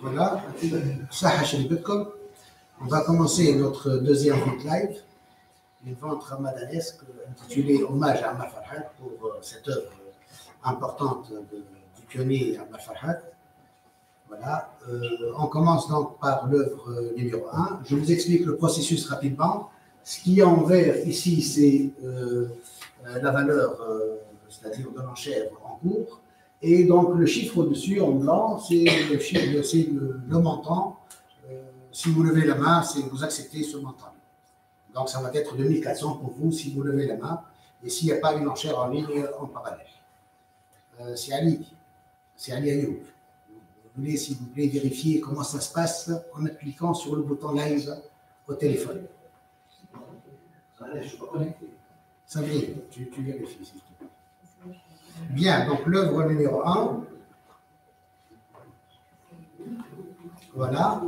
Voilà, on va commencer notre deuxième week live, une vente ramadanesque intitulée Hommage à Ammar Farhat pour cette œuvre importante du pionnier Ammar Farhat. Voilà, on commence donc par l'œuvre numéro 1. Je vous explique le processus rapidement. Ce qui est en vert ici, c'est la valeur, c'est-à-dire de l'enchère en cours. Et donc le chiffre au-dessus en blanc, c'est le montant. Si vous levez la main, vous acceptez ce montant. Donc ça va être 2400 pour vous si vous levez la main et s'il n'y a pas une enchère en ligne en parallèle. C'est Ali Ayoub. Vous voulez, s'il vous plaît, vérifier comment ça se passe en cliquant sur le bouton live au téléphone. Sabrine, tu vérifies, s'il te plaît. Bien, donc l'œuvre numéro 1. Voilà.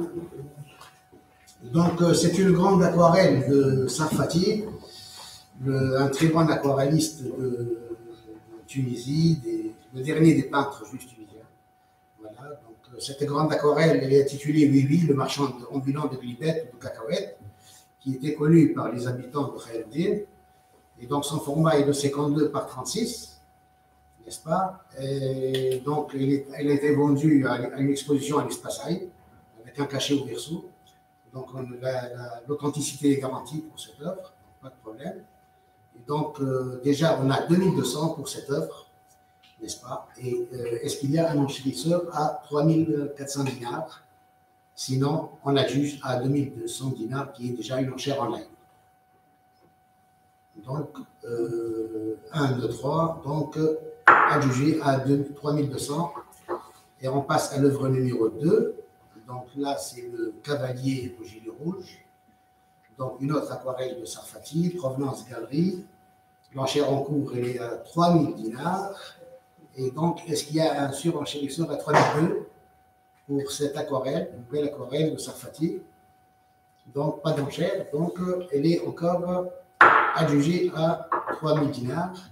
Donc, c'est une grande aquarelle de Sarfati, un très grand aquarelliste de Tunisie, le dernier des peintres juifs tunisiens. Voilà. Donc, cette grande aquarelle, elle est intitulée Oui, le marchand ambulant de glibettes ou de cacahuètes, qui était connu par les habitants de Khayr-Din. Et donc, son format est de 52 par 36. N'est-ce pas? Et donc, elle a été vendue à une exposition à l'Espace Haït, avec un cachet au verso. Donc, l'authenticité est garantie pour cette œuvre, pas de problème. Et donc, déjà, on a 2200 pour cette œuvre, n'est-ce pas? Et est-ce qu'il y a un enchérisseur à 3400 dinars? Sinon, on adjuge à 2200 dinars, qui est déjà une enchère en ligne. Donc, 1, 2, 3, donc adjugé à 3200. Et on passe à l'œuvre numéro 2. Donc là, c'est le cavalier au gilet rouge. Donc, une autre aquarelle de Sarfati, provenance galerie. L'enchère en cours, elle est à 3000 dinars. Et donc, est-ce qu'il y a un surenchérisseur à 3002 pour cette aquarelle, une belle aquarelle de Sarfati? Donc, pas d'enchère. Donc, elle est encore adjugée à 3000 dinars.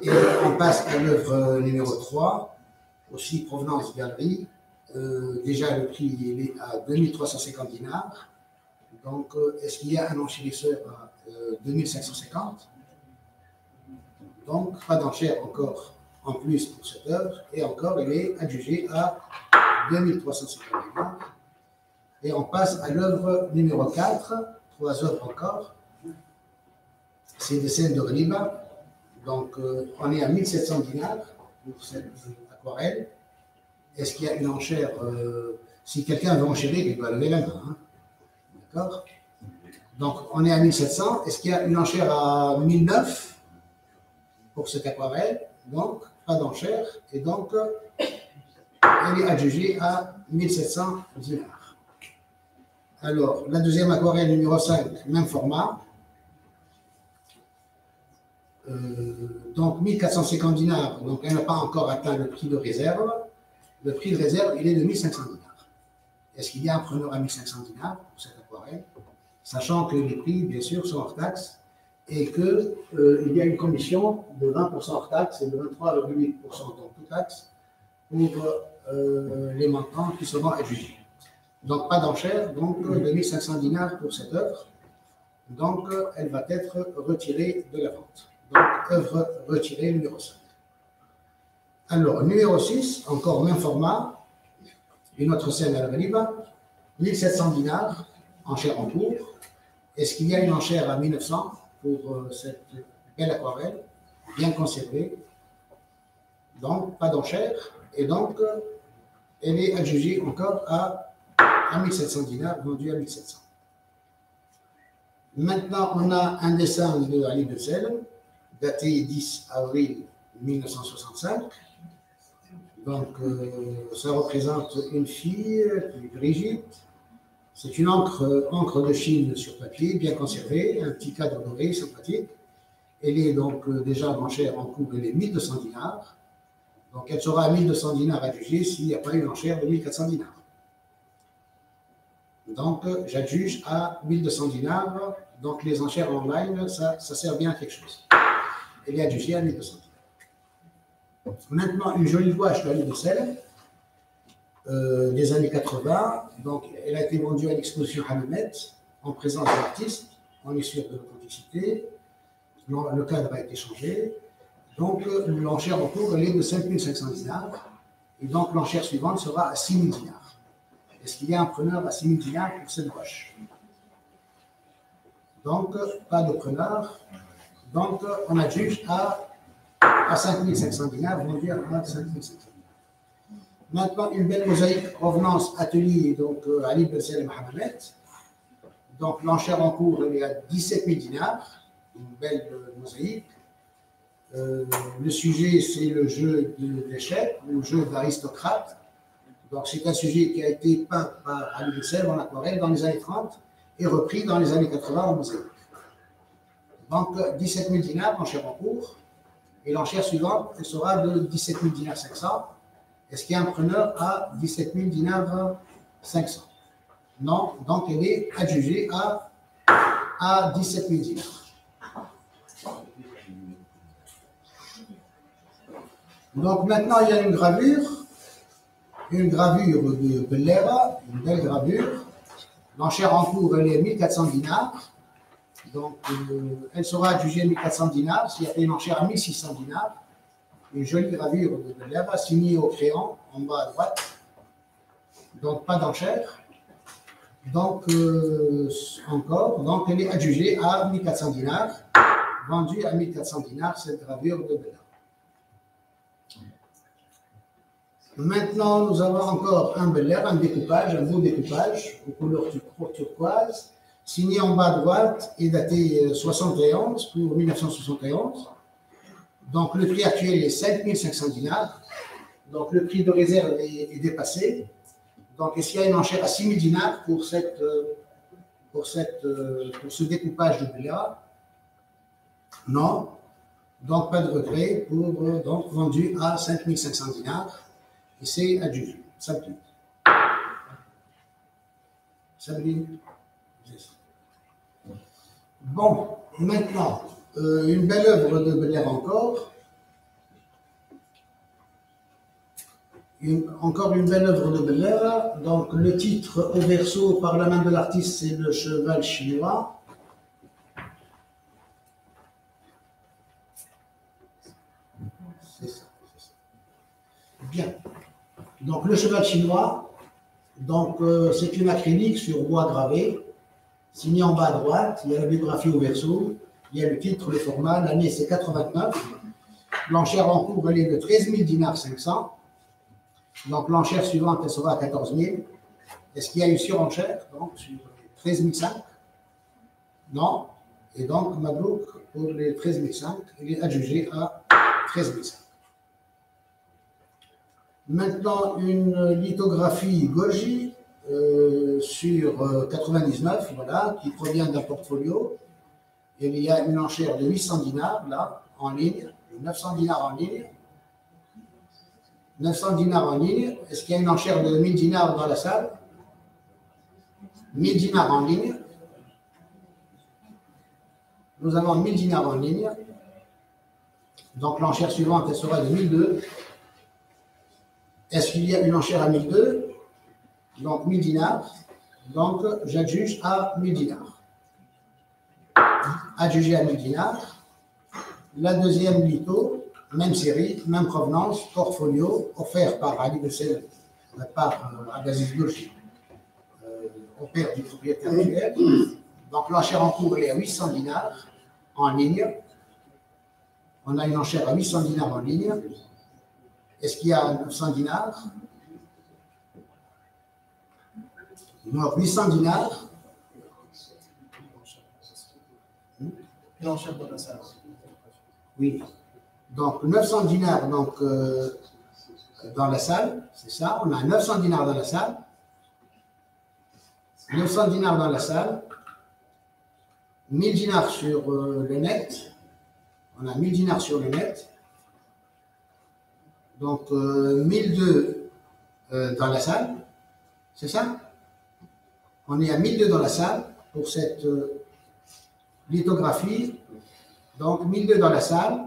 Et on passe à l'œuvre numéro 3, aussi provenance galerie. Déjà, le prix il est à 2350 dinars. Donc, est-ce qu'il y a un enchérisseur à 2550? Donc, pas d'enchère encore en plus pour cette œuvre. Et encore, elle est adjugée à 2350 dinars. Et on passe à l'œuvre numéro 4, 3 œuvres encore. C'est des scènes de Riba. Donc, on est à 1700 dinars pour cette aquarelle. Est-ce qu'il y a une enchère? Si quelqu'un veut enchérir, il doit lever la main. Hein? D'accord? Donc, on est à 1700. Est-ce qu'il y a une enchère à 1009 pour cette aquarelle? Donc, pas d'enchère. Et donc, elle est adjugée à 1700 dinars. Alors, la deuxième aquarelle numéro 5, même format. Donc 1450 dinars, donc elle n'a pas encore atteint le prix de réserve. Le prix de réserve, il est de 1500 dinars. Est-ce qu'il y a un preneur à 1500 dinars pour cette aquarelle? Sachant que les prix, bien sûr, sont hors taxe et qu'il y a une commission de 20% hors taxe et de 23,8% donc tout taxe pour les montants qui seront adjugés. Donc pas d'enchère, donc de 1500 dinars pour cette œuvre. Donc elle va être retirée de la vente. Donc, œuvre retirée numéro 5. Alors, numéro 6, encore même format, une autre scène à la Riba, 1700 dinars, enchère en cours. Est-ce qu'il y a une enchère à 1900 pour cette belle aquarelle, bien conservée? Donc, pas d'enchère. Et donc, elle est adjugée encore à 1700 dinars, vendue à 1700. Maintenant, on a un dessin de Ali de Selm, daté 10 avril 1965. Donc, ça représente une fille, Brigitte. C'est une encre de Chine sur papier, bien conservée, un petit cadre doré, sympathique. Elle est donc déjà en enchère en cours, elle est 1200 dinars. Donc, elle sera à 1200 dinars adjugée s'il n'y a pas une enchère de 1400 dinars. Donc, j'adjuge à 1200 dinars. Donc, les enchères online, ça sert bien à quelque chose. Elle est adjugée à 1200 dinars. Maintenant, une jolie gouache de la de sel des années 80. Donc, elle a été vendue à l'exposition Hammamet en présence de l'artiste. On est sûr de l'authenticité. Le cadre a été changé. Donc, l'enchère en cours, elle est de 5500 dinars. Et donc, l'enchère suivante sera à 6000 dinars. Est-ce qu'il y a un preneur à 6000 dinars pour cette gouache? Donc, pas de preneur. Donc, on adjuge à 5500 dinars, vendu à 5500 dinars. Maintenant, une belle mosaïque provenance atelier, donc Ali Bessel Mohamed. Donc, l'enchère en cours, elle est à 17 000 dinars. Une belle mosaïque. Le sujet, c'est le jeu de l'échec, le jeu d'aristocrate. Donc, c'est un sujet qui a été peint par Ali Bessel en aquarelle dans les années 30 et repris dans les années 80 en mosaïque. Donc, 17 000 dinars, l'enchère en cours. Et l'enchère suivante, elle sera de 17 000 dinars 500. Est-ce qu'il y a un preneur à 17 000 dinars 500? Non, donc elle est adjugée à 17 000 dinars. Donc maintenant, il y a une gravure de Bellera, une belle gravure. L'enchère en cours, elle est 1400 dinars. Donc, elle sera adjugée à 1400 dinars. S'il y a une enchère à 1600 dinars, une jolie gravure de Bellera signée au crayon en bas à droite. Donc, pas d'enchère. Donc, donc, elle est adjugée à 1400 dinars, vendue à 1400 dinars, cette gravure de Bellera. Maintenant, nous avons encore un Bel Air, un découpage, un beau découpage, aux couleurs turquoise, signé en bas à droite et daté 71 pour 1971. Donc, le prix actuel est 5500 dinars. Donc, le prix de réserve est dépassé. Donc, est-ce qu'il y a une enchère à 6000 dinars pour ce découpage de Bel Air? Non. Donc, pas de regret donc vendu à 5500 dinars. Et c'est adjugé. Sabine. Bon, maintenant, une belle œuvre de Bel Air encore. Encore une belle œuvre de Bel Air. Donc, le titre au verso par la main de l'artiste, c'est le cheval chinois. C'est ça. Bien. Donc, le cheval chinois, donc c'est une acrylique sur bois gravé, signé en bas à droite. Il y a la biographie au verso, il y a le titre, le format, l'année c'est 89. L'enchère en cours, elle est de 13 000 dinars 500. Donc, l'enchère suivante, elle sera à 14 000. Est-ce qu'il y a une surenchère? Donc, sur 13 500? Non. Et donc, Mabrouk, pour les 13 500, il est adjugé à 13 500. Maintenant, une lithographie Goji sur 99, voilà, qui provient d'un portfolio. Il y a une enchère de 800 dinars, là, en ligne, 900 dinars en ligne. 900 dinars en ligne. Est-ce qu'il y a une enchère de 1000 dinars dans la salle? 1000 dinars en ligne. Nous avons 1000 dinars en ligne. Donc, l'enchère suivante, elle sera de 1002. Est-ce qu'il y a une enchère à 1002? Donc 1000 dinars. Donc j'adjuge à 1000 dinars. Adjugé à 1000 dinars. La deuxième litho, même série, même provenance, portfolio, offert par Ali Bessel, par Abdelaziz Bourchi, au père du propriétaire actuel. Donc l'enchère en cours est à 800 dinars en ligne. On a une enchère à 800 dinars en ligne. Est-ce qu'il y a 900 dinars? Non, 800 dinars. Une enchère dans la salle. Oui. Donc, 900 dinars donc, dans la salle, c'est ça. On a 900 dinars dans la salle. 900 dinars dans la salle. 1000 dinars sur le net. On a 1000 dinars sur le net. Donc, 1002 dans la salle, c'est ça? On est à 1002 dans la salle pour cette lithographie. Donc 1002 dans la salle.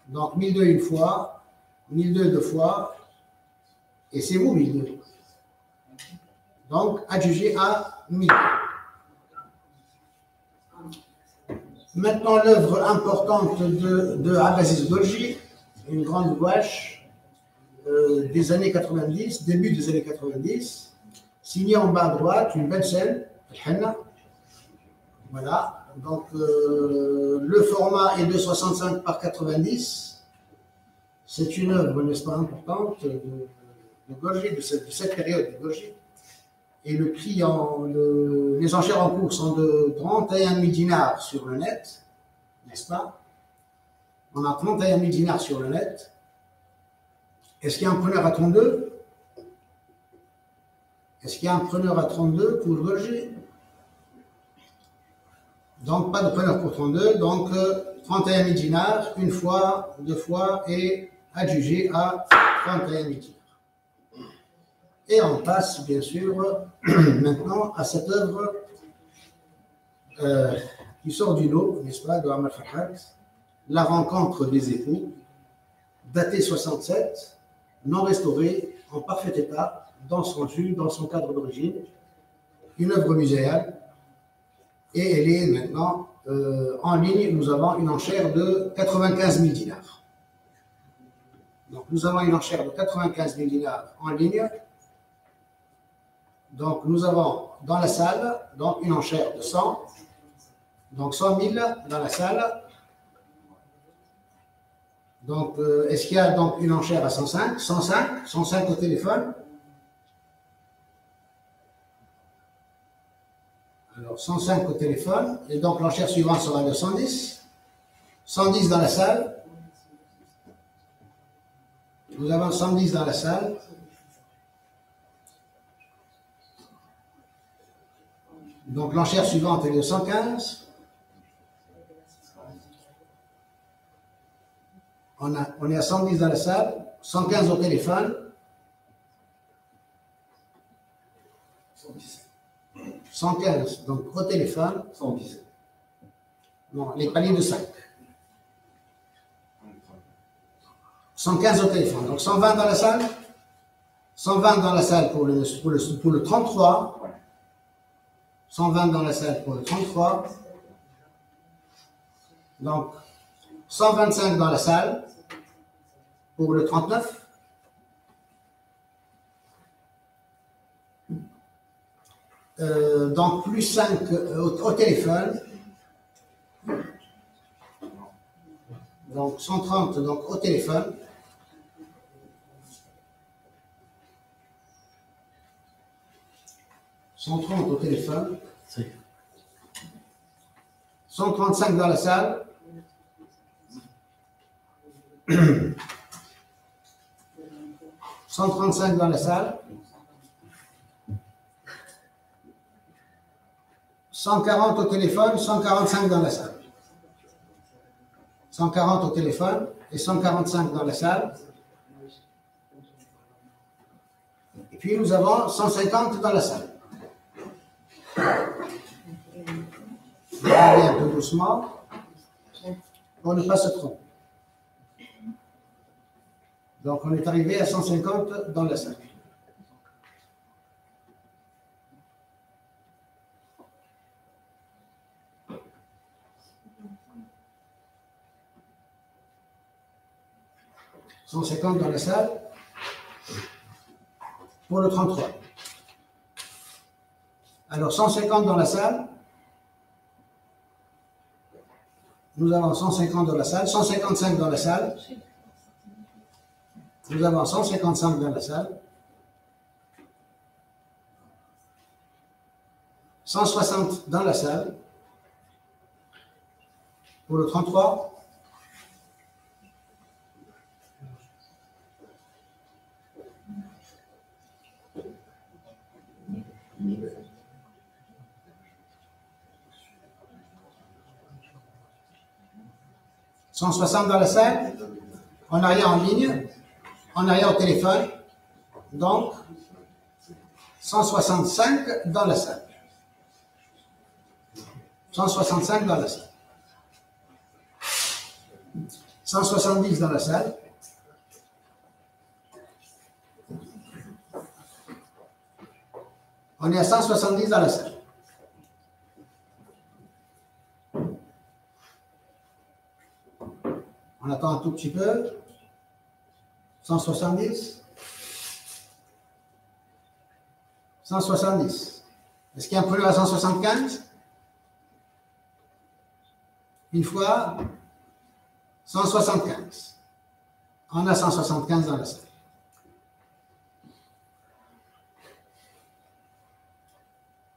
Donc 1002 une fois, 1002 deux fois, et c'est vous 1002. Donc adjugé à 1000. Maintenant, l'œuvre importante de Abdelaziz Golgi, une grande gouache des années 90, début des années 90, signée en bas à droite, une belle scène, Al-Henna. Voilà, donc le format est de 65 par 90. C'est une œuvre, n'est-ce pas, importante de Golgi, de cette période de Golgi. Et le prix, les enchères en cours sont de 31 000 dinars sur le net, n'est-ce pas? On a 31 000 dinars sur le net. Est-ce qu'il y a un preneur à 32? Est-ce qu'il y a un preneur à 32 pour Golgi? Donc, pas de preneur pour 32. Donc, 31 000 dinars, une fois, deux fois, et adjugé à 31 000 dinars. Et on passe, bien sûr, maintenant à cette œuvre qui sort du lot, n'est-ce pas, de Omar Farhat, La rencontre des époux, datée 67, non restaurée, en parfait état, dans son jus, dans son cadre d'origine, une œuvre muséale, et elle est maintenant en ligne. Nous avons une enchère de 95 000 dinars. Donc, nous avons une enchère de 95 000 dinars en ligne. Donc, nous avons dans la salle donc une enchère de 100, donc 100 000 dans la salle. Donc, est-ce qu'il y a donc une enchère à 105, 105, 105 au téléphone? Alors, 105 au téléphone, et donc l'enchère suivante sera de 110. 110 dans la salle. Nous avons 110 dans la salle. Donc l'enchère suivante est de 115. On est à 110 dans la salle, 115 au téléphone. 115, donc au téléphone. 117. Non, les paliers de 5. 115 au téléphone, donc 120 dans la salle. 120 dans la salle pour le 33. 120 dans la salle pour le 33. Donc, 125 dans la salle pour le 39. Donc, plus 5 au téléphone. Donc, 130 donc, au téléphone. « 130 au téléphone, 135 dans la salle, 135 dans la salle, 140 au téléphone, 145 dans la salle, 140 au téléphone et 145 dans la salle. Et puis nous avons 150 dans la salle. On va aller un peu doucement pour ne pas se tromper. Donc, on est arrivé à 150 dans la salle. « 150 dans la salle pour le 33. Alors, 150 dans la salle. Nous avons 150 dans la salle, 155 dans la salle. Nous avons 155 dans la salle. 160 dans la salle. Pour le 33. « 160 dans la salle, on n'a rien en ligne, on n'a rien au téléphone, donc 165 dans la salle. 165 dans la salle. 170 dans la salle. On est à 170 dans la salle. On attend un tout petit peu. 170. 170. Est-ce qu'il y a un preneur à 175? Une fois. 175. On a 175 dans la salle.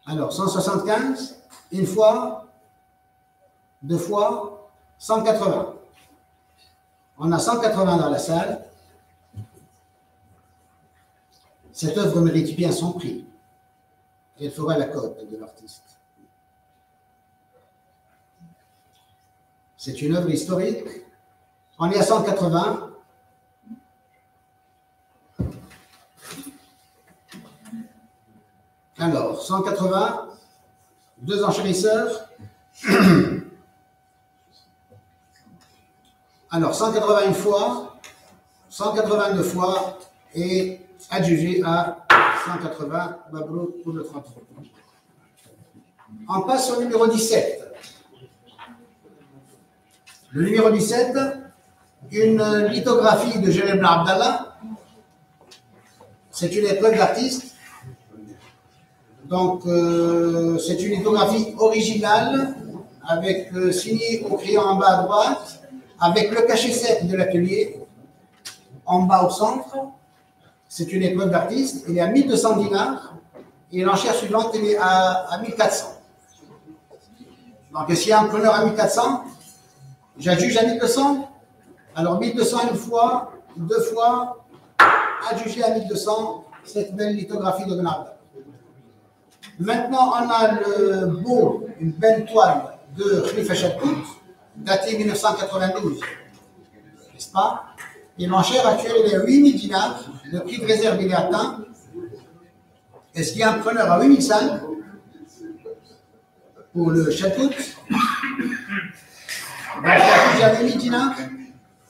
Alors, 175, une fois, deux fois, 180. On a 180 dans la salle. Cette œuvre mérite bien son prix. Elle fera la cote de l'artiste. C'est une œuvre historique. On est à 180. Alors, 180, deux enchérisseurs. Alors, 181 fois, 182 fois et adjugé à 180, Mabrouk pour le 33. On passe au numéro 17. Le numéro 17, une lithographie de Jalal ibn Abdallah. C'est une épreuve d'artiste. Donc, c'est une lithographie originale avec signé au crayon en bas à droite, avec le cachet sec de l'atelier en bas au centre. C'est une épreuve d'artiste. Il est à 1200 dinars et l'enchère suivante, il est à 1400. Donc, s'il y a un preneur à 1400, j'adjuge à 1200. Alors, 1200 une fois, deux fois, adjugé à 1200, cette belle lithographie de Bernard. Maintenant, on a une belle toile de Khalifa Chattout, datée 1992, n'est-ce pas? Et l'enchère actuelle est à 8000 dinars. Le prix de réserve, il est atteint. Est-ce qu'il y a un preneur à 8005 pour le Chattout? Donc, il y a 8000 dinars,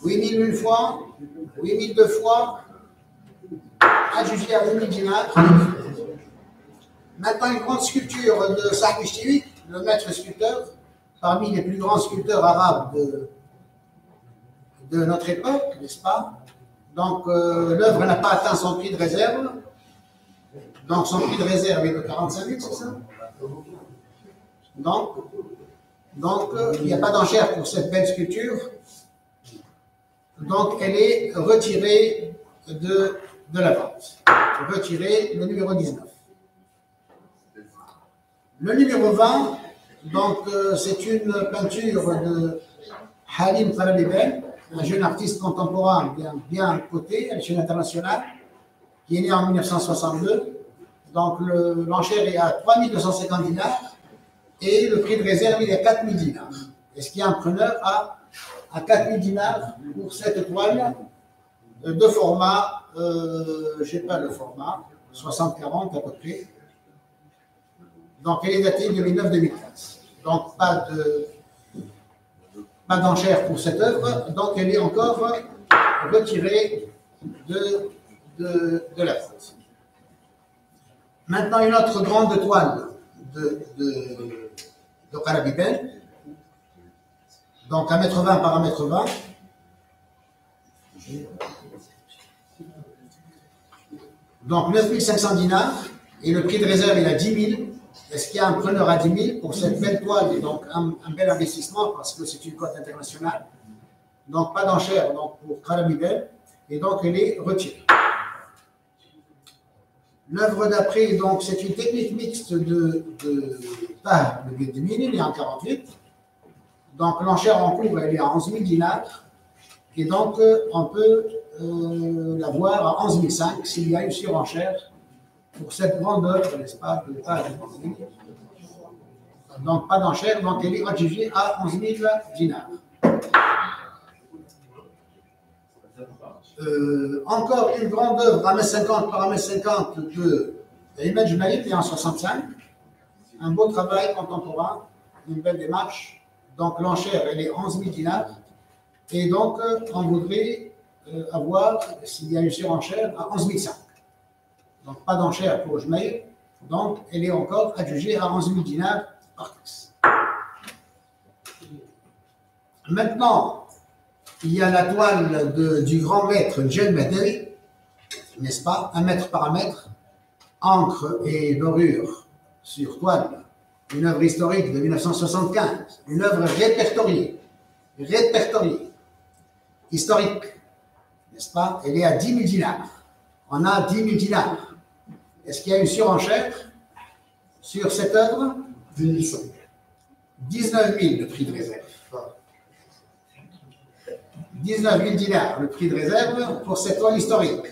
8000 une fois, 8000 deux fois, adjugé à 8000 dinars. Maintenant, une grande sculpture de Sahib Ishtiwi, le maître sculpteur, parmi les plus grands sculpteurs arabes de notre époque, n'est-ce pas? Donc, l'œuvre n'a pas atteint son prix de réserve. Donc, son prix de réserve est de 45 000, c'est ça? Donc, il n'y a pas d'enchère pour cette belle sculpture. Donc, elle est retirée de la vente. Retirée, le numéro 19. Le numéro 20, donc, c'est une peinture de Halim Faraliben, un jeune artiste contemporain bien coté à l'échelle internationale, qui est né en 1962. Donc, l'enchère est à 3250 dinars et le prix de réserve il est à 4000 dinars. Est-ce qu'il y a un preneur à 4000 dinars pour cette toile de format, je ne sais pas le format, 60-40 à peu près. Donc, elle est datée 2009-2015. Donc, pas d'enchère pour cette œuvre. Donc, elle est encore retirée de la vente. Maintenant, une autre grande toile de Karabiben. Donc, 1,20 m par 1,20 m. Donc, 9500 dinars. Et le prix de réserve est à 10 000. Est-ce qu'il y a un preneur à 10 000 pour cette belle toile? Et donc, un bel investissement parce que c'est une cote internationale. Donc, pas d'enchère pour Karabiben. Et donc, elle est retirée. L'œuvre d'après, donc, c'est une technique mixte de Tahar de Guedemine, il est en 48. Donc, l'enchère en cours, elle est à 11 000 dinars. Et donc, on peut la voir à 11 500 s'il y a une surenchère pour cette grande œuvre, n'est-ce pas, de Tahar de Guedemine. Donc, pas d'enchère, donc elle est adjugée à 11 000 dinars. Encore une grande œuvre à 1,50 m par 1,50 m de Ahmed Junaïd est en 65. Un beau travail contemporain, une belle démarche. Donc l'enchère, elle est 11 000 dinars. Et donc, on voudrait avoir, s'il y a une surenchère, à 11 500. Donc, pas d'enchère pour Junaïd. Donc, elle est encore adjugée à 11 000 dinars par taxe. Maintenant, il y a la toile du grand maître Djel Mederi, n'est-ce pas, 1 mètre par 1 mètre, encre et dorure sur toile, une œuvre historique de 1975, une œuvre répertoriée, historique, n'est-ce pas, elle est à 10 000 dinars. On a 10 000 dinars. Est-ce qu'il y a une surenchère sur cette œuvre? 19 000 le prix de réserve. 19 000 dinars le prix de réserve pour cette toile historique.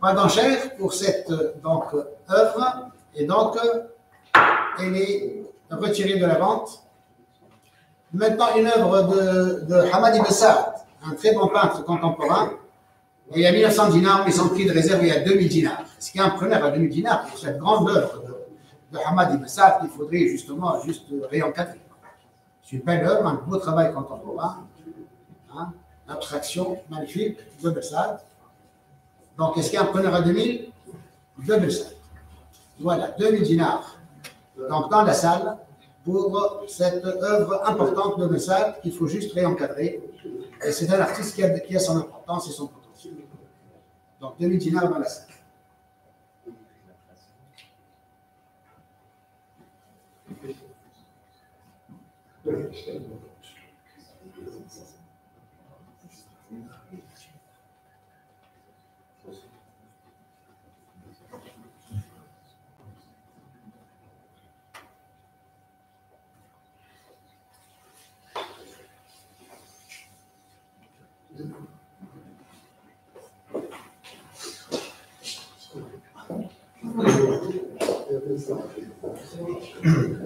Pas d'enchère pour cette œuvre, et donc elle est retirée de la vente. Maintenant, une œuvre de Hamad Ibn Saad, un très bon peintre contemporain, et il y a 1900 dinars, mais son prix de réserve est à 2000 dinars. Est-ce qu'il y a un preneur à 2000 dinars pour cette grande œuvre de Hamad Ibn Saad qu'il faudrait justement juste réencadrer? C'est une belle œuvre, un beau travail contemporain, hein, abstraction magnifique de Ibn Saad. Donc, est-ce qu'il y a un preneur à 2000? 2000 Saad. Voilà, 2000 dinars. Donc, dans la salle, pour cette œuvre importante de Ibn Saad qu'il faut juste réencadrer. Et c'est un artiste qui a son importance et son potentiel. Donc, 2000 dinars dans la salle.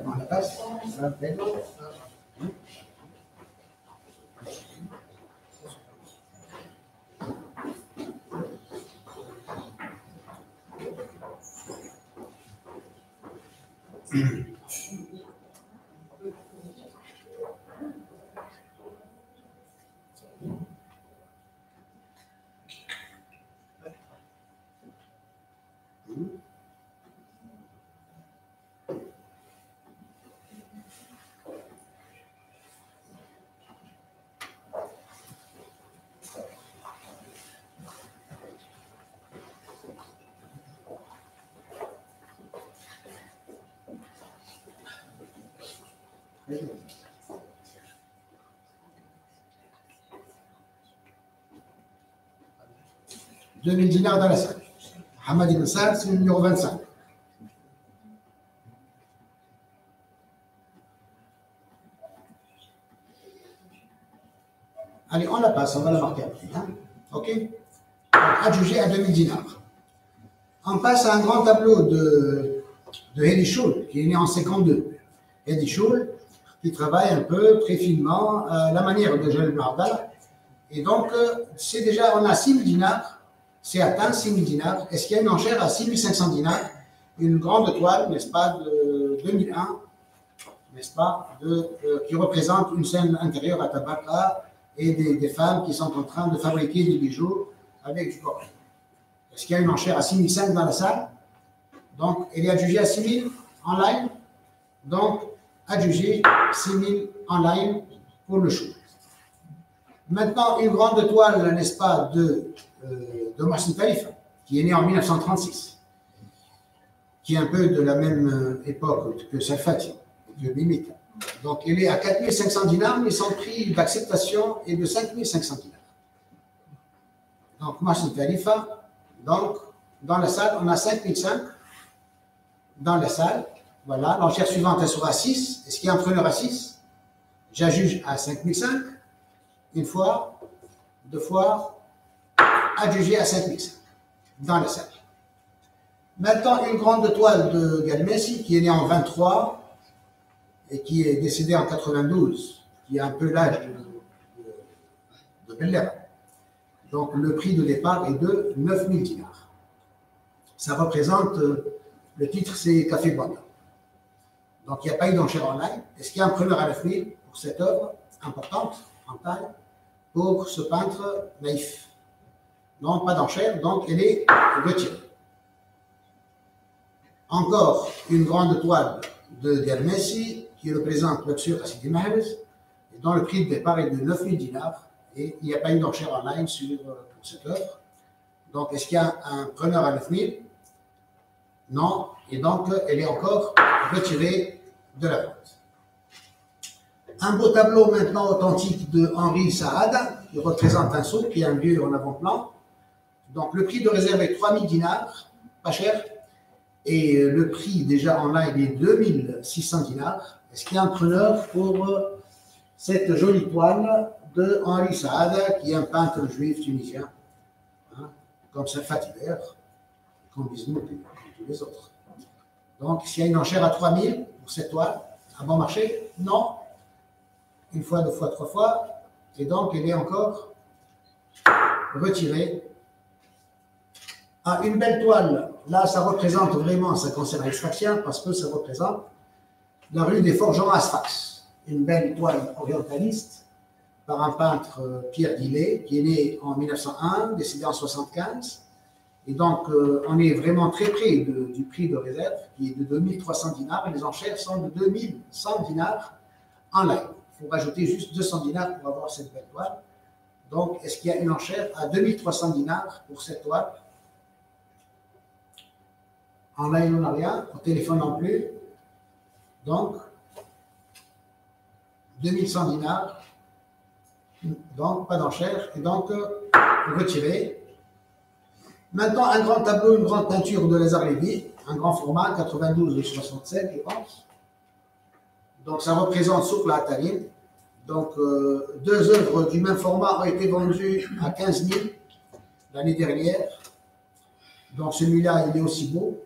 On la passe. « 2000 dinars dans la salle. Hamad Ibn Saad, c'est le numéro 25. Allez, on la passe, on va la marquer après. Hein? OK? Adjugé à 2000 dinars. On passe à un grand tableau de Hedi Choul, qui est né en 52. Hedi Choul, qui travaille un peu très finement à la manière de Jalal ibn Abdallah. Et donc, c'est déjà, on a 6000 dinars, c'est atteint 6000 dinars. Est-ce qu'il y a une enchère à 6500 dinars? Une grande toile, n'est-ce pas, de 2001, n'est-ce pas, qui représente une scène intérieure à Tabaka et des femmes qui sont en train de fabriquer des bijoux avec du corail. Est-ce qu'il y a une enchère à 6005 dans la salle? Donc, elle est adjugée à 6000 en ligne. Donc, adjugée 6000 en ligne pour le chou. Maintenant, une grande toile, n'est-ce pas, de Mohsen Khalifa, qui est né en 1936, qui est un peu de la même époque que Salfati, que Mimita. Donc, elle est à 4500 dinars, mais son prix d'acceptation est de 5500 dinars. Donc, Mohsen Khalifa, donc, dans la salle, on a 5005 dans la salle. Voilà, l'enchère suivante, elle sera à 6. Est-ce qu'il y a un preneur à 6? J'adjuge à 5005. Une fois, deux fois, adjugé à 5005 dans la salle. Maintenant, une grande toile de Galmesi qui est née en 23 et qui est décédée en 92, qui a un peu l'âge de Bellera. Donc, le prix de départ est de 9000 dinars. Ça représente Le titre, c'est Café Bois. Donc, il n'y a pas eu d'enchère online. Est-ce qu'il y a un preneur à 9 000 pour cette œuvre importante, en taille, pour ce peintre naïf? Non, pas d'enchère, donc elle est retirée. Encore une grande toile de Dermessi qui représente l'Obsur à Sidi Mahrez, dont le prix de départ est de 9 000 dinars, et il n'y a pas eu d'enchère online pour cette œuvre. Donc, est-ce qu'il y a un preneur à 9 000? Non, et donc elle est encore retirée de la vente. Un beau tableau maintenant authentique de Henri Saad, qui représente un sceau, qui est un lieu en avant-plan. Donc le prix de réserve est 3 000 dinars, pas cher, et le prix déjà en ligne est 2 600 dinars. Est-ce qu'il y a un preneur pour cette jolie toile de Henri Saad, qui est un peintre juif tunisien, hein, comme Saint Hiver, comme Bismuth et tous les autres. Donc, s'il y a une enchère à 3 000 pour cette toile, à bon marché? Non. Une fois, deux fois, trois fois, et donc elle est encore retirée. Ah, une belle toile, là ça représente vraiment, ça concerne l'extraction, parce que ça représente la rue des Forgerons à Sfax. Une belle toile orientaliste par un peintre Pierre Dillet, qui est né en 1901, décédé en 1975. Et donc, on est vraiment très près du prix de réserve, qui est de 2300 dinars, et les enchères sont de 2100 dinars en ligne. Il faut rajouter juste 200 dinars pour avoir cette belle toile. Donc, est-ce qu'il y a une enchère à 2300 dinars pour cette toile? En ligne, on n'a rien, au téléphone non plus. Donc, 2100 dinars, donc pas d'enchère, et donc retiré. Maintenant, un grand tableau, une grande peinture de Lazare Lévy, un grand format, 92/67, je pense. Donc, ça représente Souk la Taline. Donc, deux œuvres du même format ont été vendues à 15 000 l'année dernière. Donc, celui-là, il est aussi beau.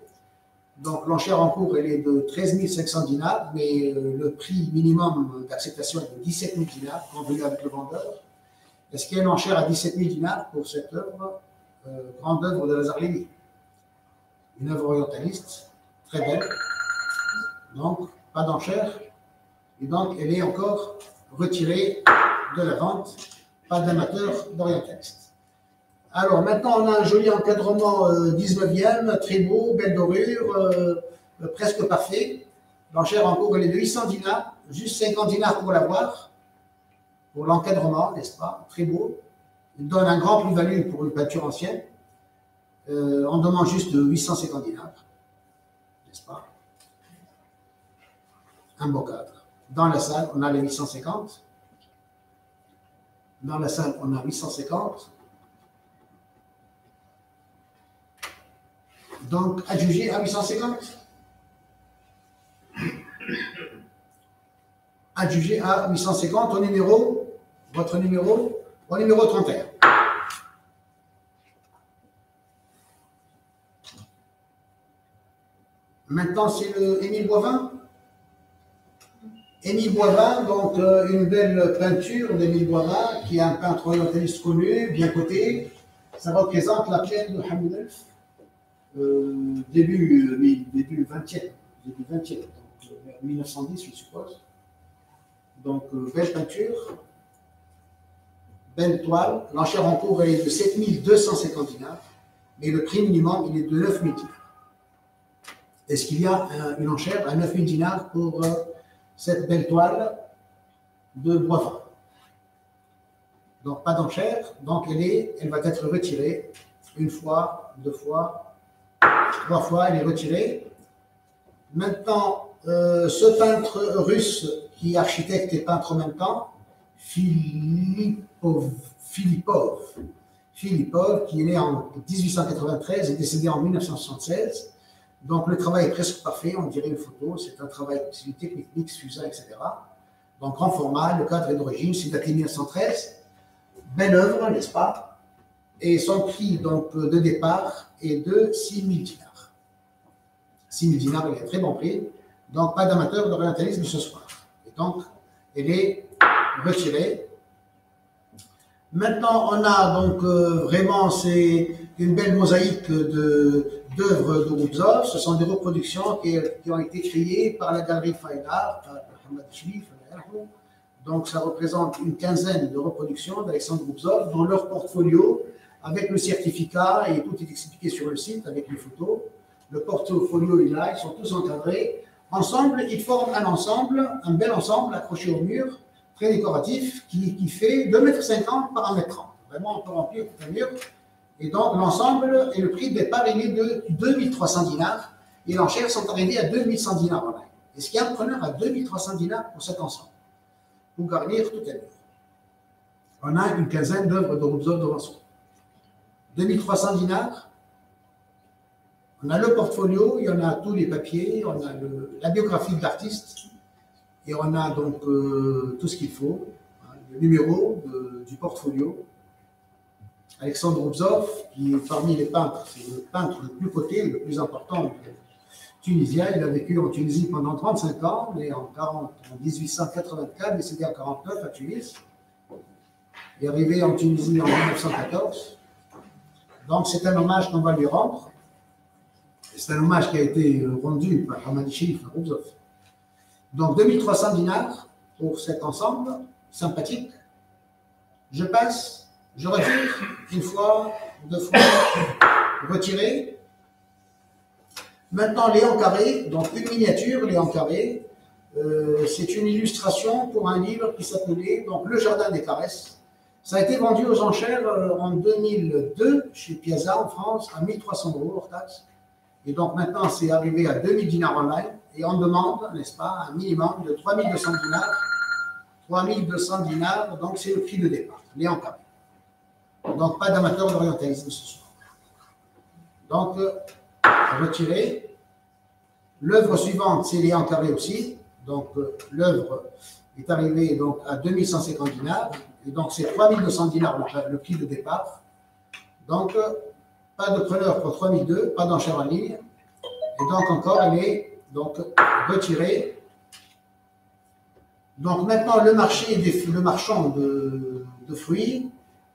Donc, l'enchère en cours, elle est de 13 500 dinars, mais le prix minimum d'acceptation est de 17 000 dinars, convenu avec le vendeur. Est-ce qu'il y a une enchère à 17 000 dinars pour cette œuvre, grande œuvre de Lazare Lévy? Une œuvre orientaliste, très belle. Donc, pas d'enchère. Et donc, elle est encore retirée de la vente, pas d'amateur d'orientaliste. Alors, maintenant, on a un joli encadrement 19e, très beau, belle dorure, presque parfait. L'enchère en cours, elle est de 800 dinars, juste 50 dinars pour l'avoir, pour l'encadrement, n'est-ce pas? Très beau. Il donne un grand plus-value pour une peinture ancienne. On demande juste 850 dinars, n'est-ce pas? Un beau cadre. Dans la salle, on a les 850. Dans la salle, on a 850. Donc, adjugé à 850. Adjugé à 850 au numéro, votre numéro, au numéro 31. Maintenant, c'est le Émile Boivin. Émile Boivin, donc une belle peinture d'Émile Boivin, qui est un peintre orientaliste connu, bien coté. Ça représente la plaine de Hamid début 20e, donc 1910, je suppose. Donc, belle peinture, belle toile. L'enchère en cours est de 7 250 dinars, mais le prix minimum, il est de 9 000 dinars. Est-ce qu'il y a une enchère à 9 000 dinars pour cette belle toile de Boivin? Donc, pas d'enchère. Donc, elle va être retirée une fois, deux fois, trois fois, elle est retirée. Maintenant, ce peintre russe qui est architecte et peintre en même temps, Filipov, qui est né en 1893 et décédé en 1976. Donc le travail est presque parfait, on dirait une photo, c'est un travail, c'est une technique mix, fusain, etc. Donc grand format, le cadre est d'origine, c'est daté 1913. Belle œuvre, n'est-ce pas? Et son prix donc, de départ est de 6 000 dinars. 6 000 dinars, il est un très bon prix. Donc pas d'amateur d'orientalisme ce soir. Et donc, elle est retirée. Maintenant, on a donc vraiment, c'est une belle mosaïque d'œuvres de Roubzov. Ce sont des reproductions qui ont été créées par la galerie Faïdar, par Mohamed Chérif. Donc, ça représente une quinzaine de reproductions d'Alexandre Roubzov dans leur portfolio, avec le certificat, et tout est expliqué sur le site avec les photos. Le portfolio est là, ils sont tous encadrés. Ensemble, ils forment un ensemble, un bel ensemble accroché au mur, très décoratif, qui fait 2,50 m par 1,30 m. Vraiment, on peut remplir tout un mur. Et donc, l'ensemble et le prix de départ est de 2300 dinars, et les enchères sont arrivées à 2100 dinars en ligne. Est-ce qu'il y a un preneur à 2300 dinars pour cet ensemble, pour garnir tout un mur? On a une quinzaine d'œuvres de Roubzov de l'ensemble. 2300 dinars. On a le portfolio, il y en a tous les papiers, on a la biographie de l'artiste, et on a donc tout ce qu'il faut, hein, le numéro du portfolio. Alexandre Roubzov, qui est parmi les peintres, c'est le peintre le plus coté, le plus important tunisien. Il a vécu en Tunisie pendant 35 ans, né en 1884, décédé en 1949 à Tunis. Il est arrivé en Tunisie en 1914. Donc c'est un hommage qu'on va lui rendre. C'est un hommage qui a été rendu par Mohamed Chérif Roubzov. Donc 2300 dinars pour cet ensemble sympathique. Je passe, je retire une fois, deux fois, retiré. Maintenant, Léon Carré, donc une miniature, Léon Carré. C'est une illustration pour un livre qui s'appelait donc Le Jardin des Caresses. Ça a été vendu aux enchères en 2002 chez Piazza en France à 1300 € hors taxe. Et donc maintenant, c'est arrivé à 2000 dinars en ligne. Et on demande, n'est-ce pas, un minimum de 3200 dinars. 3200 dinars, donc c'est le prix de départ, Léon Carré. Donc pas d'amateur d'orientalisme ce soir. Donc, retiré. L'œuvre suivante, c'est Léon Carré aussi. Donc l'œuvre est arrivée donc, à 2150 dinars. Et donc c'est 3200 dinars le prix de départ. Donc, pas de preneur pour 3002, pas d'enchère en ligne. Et donc encore, elle est donc retirée. Donc maintenant, le marchand de fruits,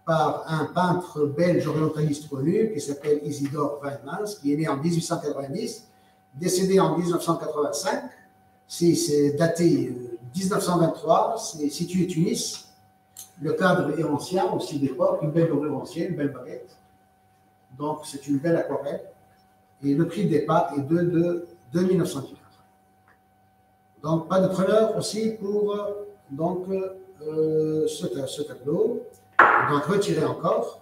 par un peintre belge orientaliste connu qui s'appelle Isidore Weidmans, qui est né en 1890, décédé en 1985. C'est daté 1923, c'est situé Tunis. Le cadre est ancien aussi d'époque, une belle dorure ancienne, une belle baguette. Donc c'est une belle aquarelle. Et le prix de départ est de 2900 dinars. Donc pas de preneur aussi pour donc, ce tableau. Donc retiré encore.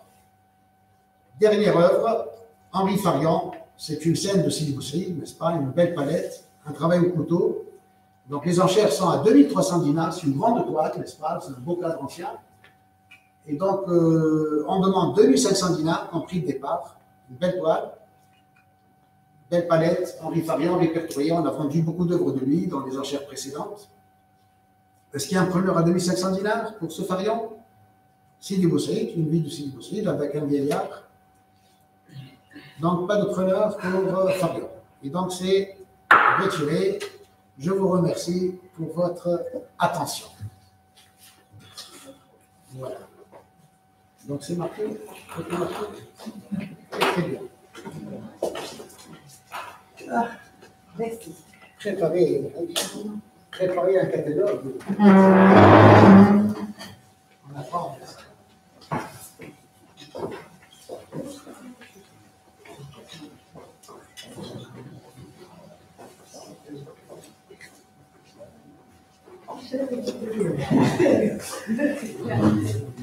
Dernière œuvre, Henri Farian, c'est une scène de Sidi Bouzid, n'est-ce pas, une belle palette, un travail au couteau. Donc les enchères sont à 2300 dinars, c'est une grande toile, n'est-ce pas, c'est un beau cadre ancien. Et donc on demande 2500 dinars en prix de départ, une belle toile, belle palette, Henri Farian répertorié, on a vendu beaucoup d'œuvres de lui dans les enchères précédentes. Est-ce qu'il y a un preneur à 2500 dinars pour ce Farian? Sidi Bouzid, une vie de Sidi Bouzid avec un vieillard. Donc, pas de preneur pour Farian. Et donc, c'est retiré. Je vous remercie pour votre attention. Voilà. Donc, c'est marqué. Très bien. Ah, merci. Préparez un catalogue. On apprend.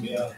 Yeah.